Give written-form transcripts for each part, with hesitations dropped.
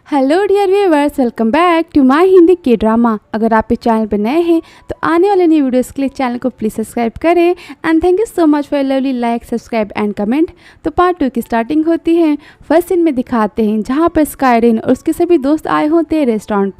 Hello dear viewers, welcome back to my Hindi के drama. अगर आप इस चैनल पर नए हैं तो आने वाले न्यू वीडियोस के लिए चैनल को प्लीज़ सब्सक्राइब करें and thank you so much for lovely like, subscribe and comment. तो पार्ट 2 की स्टार्टिंग होती है। फर्स्ट सीन में दिखाते हैं जहाँ पर स्काईरेन और उसके सभी दोस्त आए होते हैं रेस्टोरेंट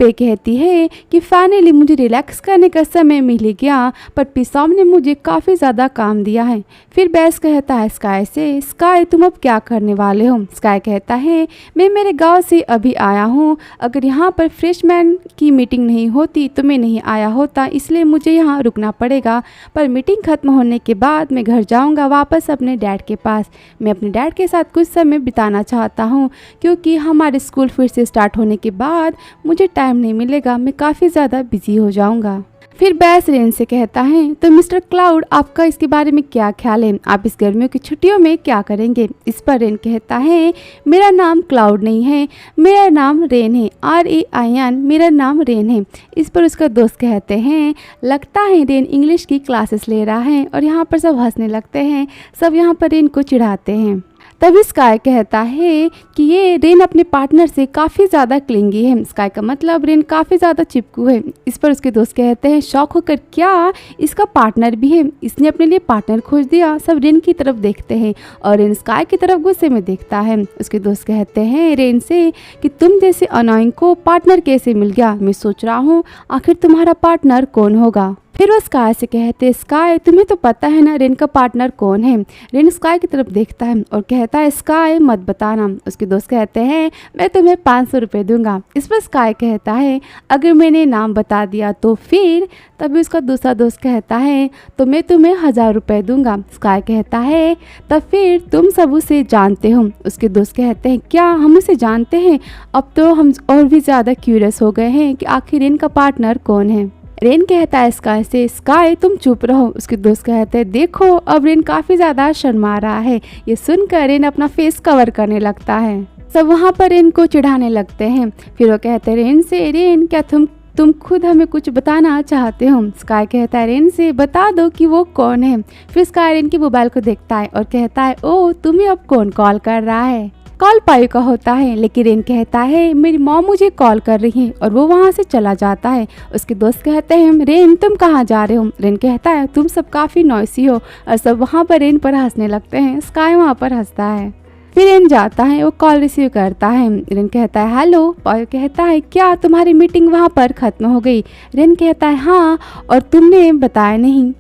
पे कहती है कि फाइनली मुझे रिलैक्स करने का समय मिल गया, पर पिसाम ने मुझे काफ़ी ज़्यादा काम दिया है। फिर बैस कहता है स्काई से, स्काई तुम अब क्या करने वाले हो? स्काई कहता है मैं मेरे गांव से अभी आया हूँ, अगर यहाँ पर फ्रेशमैन की मीटिंग नहीं होती तो मैं नहीं आया होता, इसलिए मुझे यहाँ रुकना पड़ेगा। पर मीटिंग ख़त्म होने के बाद मैं घर जाऊँगा वापस अपने डैड के पास। मैं अपने डैड के साथ कुछ समय बिताना चाहता हूँ क्योंकि हमारे स्कूल फिर से स्टार्ट होने के बाद मुझे टाइम नहीं मिलेगा, मैं काफ़ी ज़्यादा बिजी हो जाऊंगा। फिर बैस रेन से कहता है तो मिस्टर क्लाउड आपका इसके बारे में क्या ख्याल है? आप इस गर्मियों की छुट्टियों में क्या करेंगे? इस पर रेन कहता है मेरा नाम क्लाउड नहीं है, मेरा नाम रेन है, RAIN मेरा नाम रेन है। इस पर उसका दोस्त कहते हैं लगता है रेन इंग्लिश की क्लासेस ले रहा है, और यहाँ पर सब हंसने लगते हैं। सब यहाँ पर रेन को चिढ़ाते हैं। तभी स्काई कहता है कि ये रेन अपने पार्टनर से काफ़ी ज़्यादा क्लिंगी है। स्काई का मतलब रेन काफ़ी ज़्यादा चिपकू है। इस पर उसके दोस्त कहते हैं शौक होकर क्या इसका पार्टनर भी है, इसने अपने लिए पार्टनर खोज दिया। सब रेन की तरफ देखते हैं और रेन स्काई की तरफ गुस्से में देखता है। उसके दोस्त कहते हैं रेन से कि तुम जैसे अनोइंग को पार्टनर कैसे मिल गया? मैं सोच रहा हूँ आखिर तुम्हारा पार्टनर कौन होगा। फिर वो स्काई से कहते स्काई तुम्हें तो पता है ना रेन का पार्टनर कौन है? रेन स्काई की तरफ देखता है और कहता है स्काई मत बताना। उसके दोस्त कहते हैं मैं तुम्हें 500 रुपये दूंगा। इस पर स्काई कहता है अगर मैंने नाम बता दिया तो फिर? तभी उसका दूसरा दोस्त कहता है तो मैं तुम्हें 1000 रुपये दूंगा। स्काई कहता है तब फिर तुम सब उसे जानते हो? उसके दोस्त कहते हैं क्या हम उसे जानते हैं? अब तो हम और भी ज़्यादा क्यूरियस हो गए हैं कि आखिर रेन का पार्टनर कौन है। रेन कहता है स्काई से स्काई तुम चुप रहो। उसके दोस्त कहते हैं देखो अब रेन काफ़ी ज़्यादा शर्मा रहा है। ये सुनकर रेन अपना फेस कवर करने लगता है। सब वहाँ पर रेन को चिढ़ाने लगते हैं। फिर वो कहते हैं रेन से रेन क्या तुम खुद हमें कुछ बताना चाहते हो? स्काई कहता है रेन से बता दो कि वो कौन है। फिर स्काई रेन की मोबाइल को देखता है और कहता है ओ तुम्हें अब कौन कॉल कर रहा है? कॉल पायु का होता है, लेकिन रेन कहता है मेरी मॉम मुझे कॉल कर रही है, और वो वहाँ से चला जाता है। उसके दोस्त कहते हैं रेन तुम कहाँ जा रहे हो? रेन कहता है तुम सब काफ़ी नॉइसी हो, और सब वहाँ पर रेन पर हंसने लगते हैं। स्काई वहाँ पर हंसता है। फिर रेन जाता है, वो कॉल रिसीव करता है। रेन कहता है हेलो। पायु कहता है क्या तुम्हारी मीटिंग वहाँ पर ख़त्म हो गई? रेन कहता है हाँ, और तुमने बताया नहीं।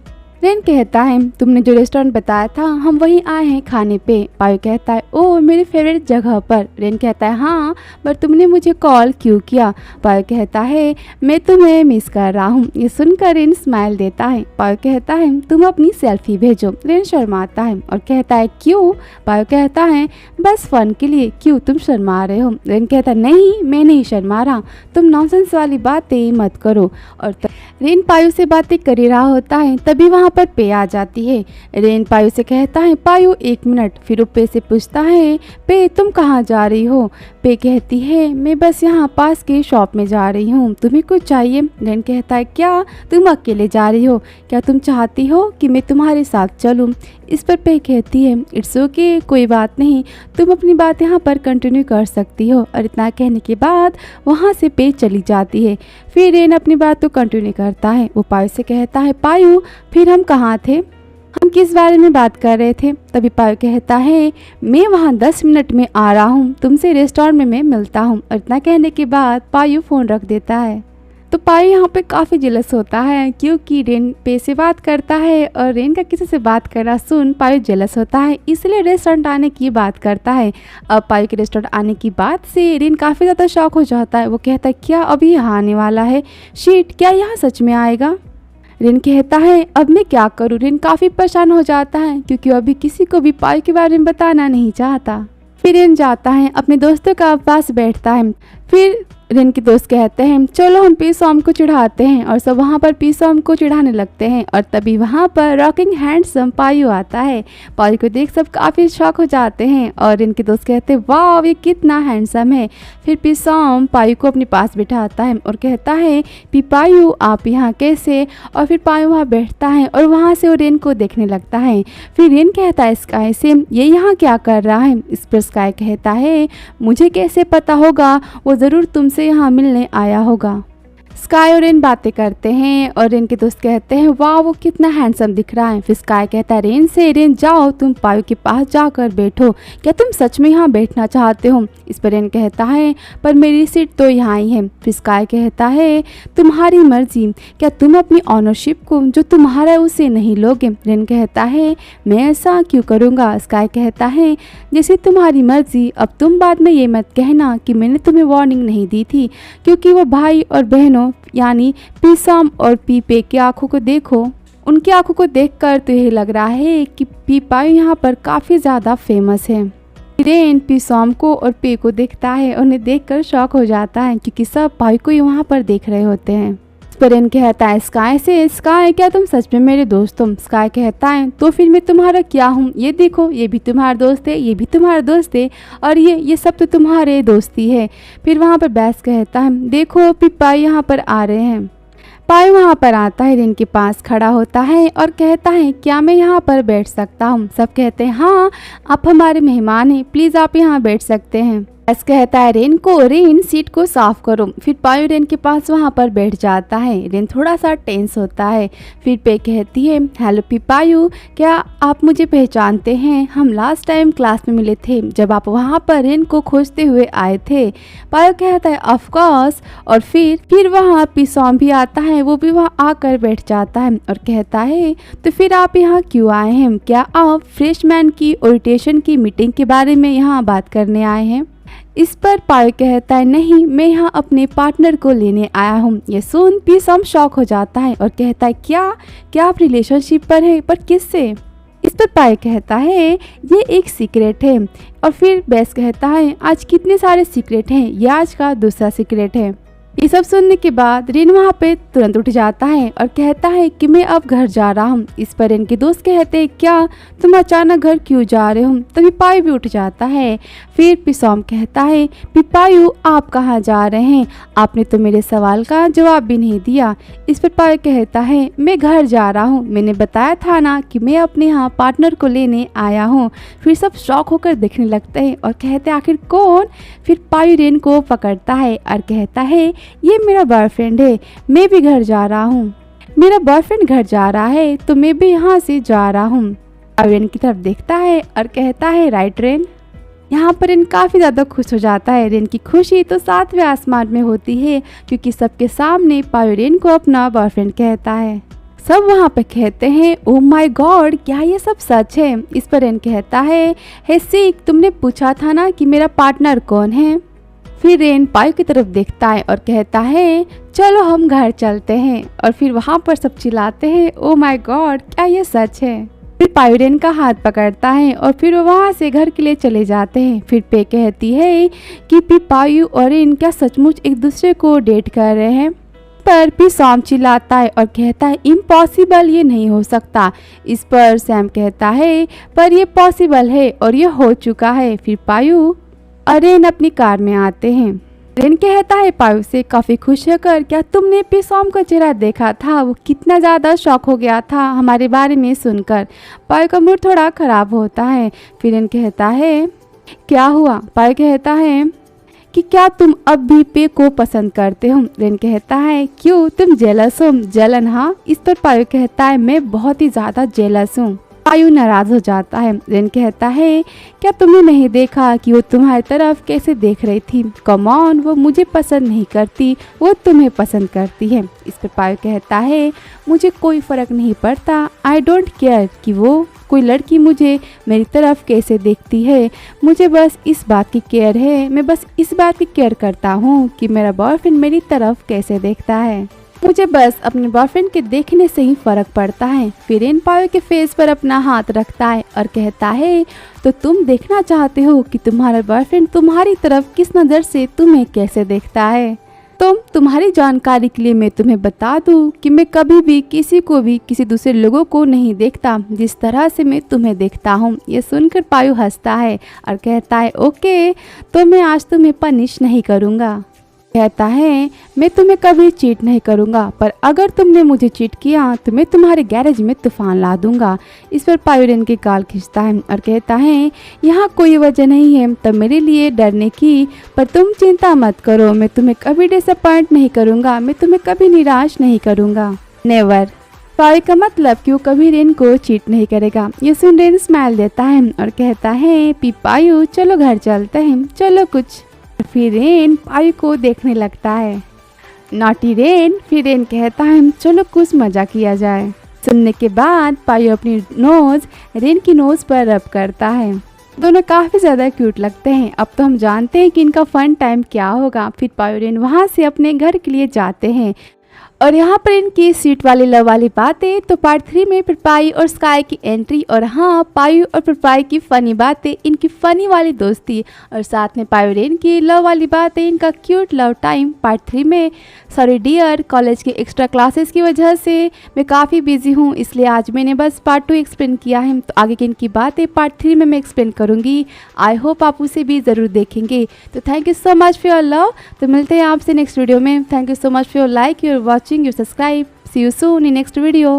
रेन कहता है तुमने जो रेस्टोरेंट बताया था हम वहीं आए हैं खाने पे। पायु कहता है ओ मेरे फेवरेट जगह पर। रेन कहता है हाँ, पर तुमने मुझे कॉल क्यों किया? पायु कहता है मैं तुम्हें मिस कर रहा हूँ। ये सुनकर रेन स्माइल देता है। पायु कहता है तुम अपनी सेल्फी भेजो। रेन शर्माता है और कहता है क्यों? पायु कहता है बस फन के लिए। क्यों तुम शर्मा रहे हो? रेन कहता है नहीं मैं नहीं शर्मा रहा, तुम नॉनसेंस वाली बातें मत करो। और रेन पायु से बातें कर ही रहा होता है, तभी वहाँ पर पे आ जाती है। रेन पायु से कहता है पायु 1 मिनट। फिर वो पे से पूछता है पे तुम कहाँ जा रही हो? पे कहती है मैं बस यहाँ पास के शॉप में जा रही हूँ, तुम्हें कुछ चाहिए? रेन कहता है क्या तुम अकेले जा रही हो? क्या तुम चाहती हो कि मैं तुम्हारे साथ चलूँ? इस पर पे कहती है इट्स ओके, कोई बात नहीं, तुम अपनी बात यहाँ पर कंटिन्यू कर सकती हो। और इतना कहने के बाद वहाँ से पे चली जाती है। फिर रेन अपनी बात तो कंटिन्यू करता है। वो पायु से कहता है पायु फिर हम कहाँ थे, हम किस बारे में बात कर रहे थे? तभी पायु कहता है मैं वहाँ 10 मिनट में आ रहा हूँ, तुमसे रेस्टोरेंट में मैं मिलता हूँ। और इतना कहने के बाद पायु फ़ोन रख देता है। तो पायु यहाँ पे काफ़ी जेलस होता है क्योंकि रेन पे से बात करता है, और रेन का किसी से बात करना सुन पायु जेलस होता है, इसलिए रेस्टोरेंट आने की बात करता है। अब पायु के रेस्टोरेंट आने की बात से रेन काफ़ी ज़्यादा शॉक हो जाता है। वो कहता है क्या अभी यहाँ आने वाला है? शीट क्या यहाँ सच में आएगा? रेन कहता है अब मैं क्या करूँ? रेन काफ़ी परेशान हो जाता है क्योंकि अभी किसी को भी पायु के बारे में बताना नहीं चाहता। फिर रेन जाता है अपने दोस्तों का पास बैठता है। फिर रेन के दोस्त कहते हैं चलो हम पीसॉम को चिढ़ाते हैं और सब वहाँ पर पीसॉम को चिढ़ाने लगते हैं। और तभी वहाँ पर रॉकिंग हैंडसम पायु आता है। पायु को देख सब काफ़ी शॉक हो जाते हैं और रेन के दोस्त कहते हैं वाह ये कितना हैंडसम है। फिर पीसॉम पायु को अपने पास बिठाता है और कहता है पायु आप यहाँ कैसे। और फिर पायु वहाँ बैठता है और वहाँ से वो रेन को देखने लगता है। फिर रेन कहता है स्काई से ये यहाँ क्या कर रहा है। इस पर स्काई कहता है मुझे कैसे पता होगा, वो ज़रूर तुमसे यहाँ मिलने आया होगा। स्काई और रेन बातें करते हैं और रेन के दोस्त कहते हैं वाह वो कितना हैंडसम दिख रहा है। फिर स्काई कहता है रेन से रेन जाओ तुम पायु के पास जाकर बैठो, क्या तुम सच में यहाँ बैठना चाहते हो। इस पर रेन कहता है पर मेरी सीट तो यहाँ ही है। फिर स्काई कहता है तुम्हारी मर्जी, क्या तुम अपनी ऑनरशिप को जो तुम्हारा है उसे नहीं लोगे। रेन कहता है मैं ऐसा क्यों करूँगा। स्काई कहता है जैसे तुम्हारी मर्जी, अब तुम बाद में ये मत कहना कि मैंने तुम्हें वार्निंग नहीं दी थी, क्योंकि वो भाई और बहनों यानी पीसॉम और पीपे की आंखों को देखो, उनकी आंखों को देखकर तो यही लग रहा है कि पायु यहाँ पर काफ़ी ज़्यादा फेमस है। रेन पीसॉम को और पे को देखता है और उन्हें देखकर शॉक हो जाता है क्योंकि सब पायु को वहाँ पर देख रहे होते हैं। इस पर रेन कहता है स्काई से स्काई क्या तुम सच में मेरे दोस्त हो। स्काई कहता है तो फिर मैं तुम्हारा क्या हूँ, ये देखो ये भी तुम्हारा दोस्त है, ये भी तुम्हारा दोस्त है और ये सब तो तुम्हारे दोस्ती है। फिर वहाँ पर बैस कहता है देखो पायु यहाँ पर आ रहे हैं। पायु वहाँ पर आता है, रेन के पास खड़ा होता है और कहता है क्या मैं यहाँ पर बैठ सकता हूँ। सब कहते हैं हाँ आप हमारे मेहमान हैं, प्लीज़ आप यहाँ बैठ सकते हैं। बैस कहता है रेन को रेन सीट को साफ करो। फिर पायु रेन के पास वहाँ पर बैठ जाता है। रेन थोड़ा सा टेंस होता है। फिर पे कहती है हेलो पायु क्या आप मुझे पहचानते हैं, हम लास्ट टाइम क्लास में मिले थे जब आप वहाँ पर रेन को खोजते हुए आए थे। पायु कहता है ऑफ कोर्स। और फिर वहाँ पीसॉम भी आता है, वो भी वहाँ आकर बैठ जाता है और कहता है तो फिर आप यहाँ क्यों आए हैं, क्या आप फ्रेशमैन की ओरिएंटेशन की मीटिंग के बारे में यहाँ बात करने आए हैं। इस पर पायु कहता है नहीं मैं यहाँ अपने पार्टनर को लेने आया हूँ। ये सुन पीसॉम शॉक हो जाता है और कहता है क्या आप रिलेशनशिप पर है, पर किससे। इस पर पायु कहता है ये एक सीक्रेट है। और फिर बैस कहता है आज कितने सारे सीक्रेट हैं, ये आज का दूसरा सीक्रेट है। ये सब सुनने के बाद रेन वहाँ पे तुरंत उठ जाता है और कहता है कि मैं अब घर जा रहा हूँ। इस पर रेन के दोस्त कहते हैं क्या तुम अचानक घर क्यों जा रहे हो। तभी पायु भी उठ जाता है। फिर पीसॉम कहता है पायु आप कहाँ जा रहे हैं, आपने तो मेरे सवाल का जवाब भी नहीं दिया। इस पर पायु कहता है मैं घर जा रहा हूँ, मैंने बताया था ना कि मैं अपने यहाँ पार्टनर को लेने आया हूँ। फिर सब शॉक होकर देखने लगते हैं और कहते हैं आखिर कौन। फिर पायु रेन को पकड़ता है और कहता है ये मेरा बॉयफ्रेंड है, मैं भी घर जा रहा हूँ। मेरा बॉयफ्रेंड घर जा रहा है तो मैं भी यहाँ से जा रहा हूँ। पायु रेन की तरफ देखता है और कहता है राइट रेन। यहाँ पर रेन काफ़ी ज़्यादा खुश हो जाता है। रेन की खुशी तो 7वें आसमान में होती है क्योंकि सबके सामने पायु रेन को अपना बॉयफ्रेंड कहता है। सब वहाँ पे कहते हैं ओ माय गॉड क्या ये सब सच है। इस पर रेन कहता है हे सीख तुमने पूछा था ना कि मेरा पार्टनर कौन है। फिर रेन पायु की तरफ देखता है और कहता है चलो हम घर चलते हैं। और फिर वहाँ पर सब चिल्लाते हैं ओ माय गॉड क्या ये सच है। फिर पायु रेन का हाथ पकड़ता है और फिर वो वहाँ से घर के लिए चले जाते हैं। फिर पे कहती है कि पायु और रेन क्या सचमुच एक दूसरे को डेट कर रहे हैं। पर पीसॉम चिल्लाता है और कहता है इम्पॉसिबल, ये नहीं हो सकता। इस पर सैम कहता है पर ये पॉसिबल है और ये हो चुका है। फिर पायु और रेन अपनी कार में आते हैं। रेन कहता है पायु से काफ़ी खुश होकर क्या तुमने पीसॉम का चेहरा देखा था, वो कितना ज़्यादा शॉक हो गया था हमारे बारे में सुनकर। पायु का मूड थोड़ा ख़राब होता है। फिर रेन कहता है क्या हुआ। पायु कहता है कि क्या तुम अब भी पे को पसंद करते हो। रेन कहता है क्यों तुम जेलस हो। जलन हाँ। इस पर पायु कहता है मैं बहुत ही ज़्यादा जेलस हूँ। पायु नाराज हो जाता है। रेन कहता है क्या तुमने नहीं देखा कि वो तुम्हारी तरफ कैसे देख रही थी। कम ऑन वो मुझे पसंद नहीं करती, वो तुम्हें पसंद करती है। इस पर पायु कहता है मुझे कोई फ़र्क नहीं पड़ता, आई डोंट केयर कि वो कोई लड़की मुझे मेरी तरफ कैसे देखती है। मुझे बस इस बात की केयर है, मैं बस इस बात की केयर करता हूँ कि मेरा बॉयफ्रेंड मेरी तरफ कैसे देखता है। मुझे बस अपने बॉयफ्रेंड के देखने से ही फर्क पड़ता है। फिर इन पायो के फेस पर अपना हाथ रखता है और कहता है, तो तुम देखना चाहते हो कि तुम्हारा बॉयफ्रेंड तुम्हारी तरफ किस नज़र से तुम्हें कैसे देखता है। तुम्हारी जानकारी के लिए मैं तुम्हें बता दूं कि मैं कभी भी किसी को भी किसी दूसरे लोगों को नहीं देखता जिस तरह से मैं तुम्हें देखता हूँ। ये सुनकर पायो हंसता है और कहता है, ओके, तो मैं आज तुम्हें पनिश नहीं करूँगा। कहता है, मैं तुम्हें कभी चीट नहीं करूँगा, पर अगर तुमने मुझे चीट किया तो मैं तुम्हारे गैरेज में तूफान ला दूंगा। इस पर पायो रेन के गाल खींचता है और कहता है, यहाँ कोई वजह नहीं है तब मेरे लिए डरने की, पर तुम चिंता मत करो, मैं तुम्हें कभी डिसअपॉइंट नहीं करूँगा, मैं तुम्हें कभी निराश नहीं करूँगा। नेवर। पायो का मतलब कि वो कभी रेन को चीट नहीं करेगा। ये सुन रेन स्माइल देता है और कहता है, पायो चलो घर चलते हैं, चलो कुछ। फिर रेन पायो को देखने लगता है। Naughty rain. फिर रेन कहता है, चलो कुछ मजा किया जाए। सुनने के बाद पायो अपनी नोज रेन की नोज पर रब करता है। दोनों काफ़ी ज़्यादा क्यूट लगते हैं। अब तो हम जानते हैं कि इनका फन टाइम क्या होगा। फिर पायो रेन वहाँ से अपने घर के लिए जाते हैं और यहाँ पर इनकी स्वीट वाली लव वाली बातें। तो पार्ट 3 में पिरपाई और स्काई की एंट्री, और हाँ, पायो और पिरपाई की फ़नी बातें, इनकी फ़नी वाली दोस्ती, और साथ में पायो रेन की लव वाली बातें, इनका क्यूट लव टाइम पार्ट 3 में। सॉरी डियर, कॉलेज के एक्स्ट्रा क्लासेस की वजह से मैं काफ़ी बिजी हूँ, इसलिए आज मैंने बस पार्ट 2 एक्सप्लेन किया है। तो आगे की इनकी बातें पार्ट 3 में मैं एक्सप्लेन करूँगी। आई होप आप उसे भी ज़रूर देखेंगे। तो thank you so much for your love. तो मिलते हैं आपसे नेक्स्ट वीडियो में। Thank you so much for your like, your watching, your subscribe. See you soon in next video.